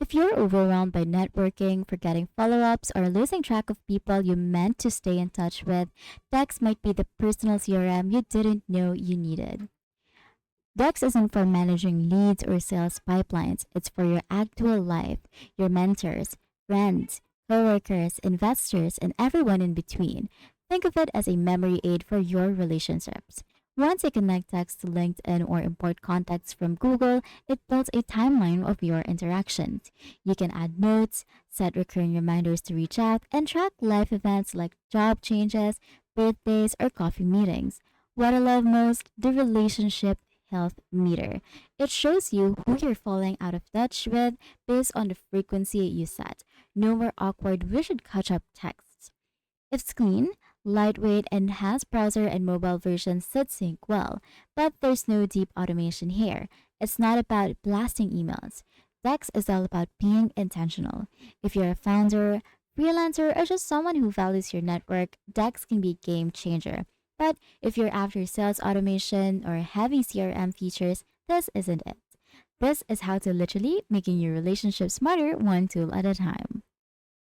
If you're overwhelmed by networking, forgetting follow ups, or losing track of people you meant to stay in touch with, Dex might be the personal CRM you didn't know you needed. Dex isn't for managing leads or sales pipelines, it's for your actual life, your mentors, friends, coworkers, investors, and everyone in between. Think of it as a memory aid for your relationships. Once you connect Dex to LinkedIn or import contacts from Google, it builds a timeline of your interactions. You can add notes, set recurring reminders to reach out, and track life events like job changes, birthdays, or coffee meetings. What I love most, the relationship health meter. It shows you who you're falling out of touch with based on the frequency you set. No more awkward we should catch up texts. It's clean, lightweight, and has browser and mobile versions that sync well, but there's no deep automation here. It's not about blasting emails. Dex is all about being intentional. If you're a founder, freelancer, or just someone who values your network, Dex can be a game changer. But if you're after sales automation or heavy CRM features, this isn't it. This is how to literally making your relationship smarter one tool at a time.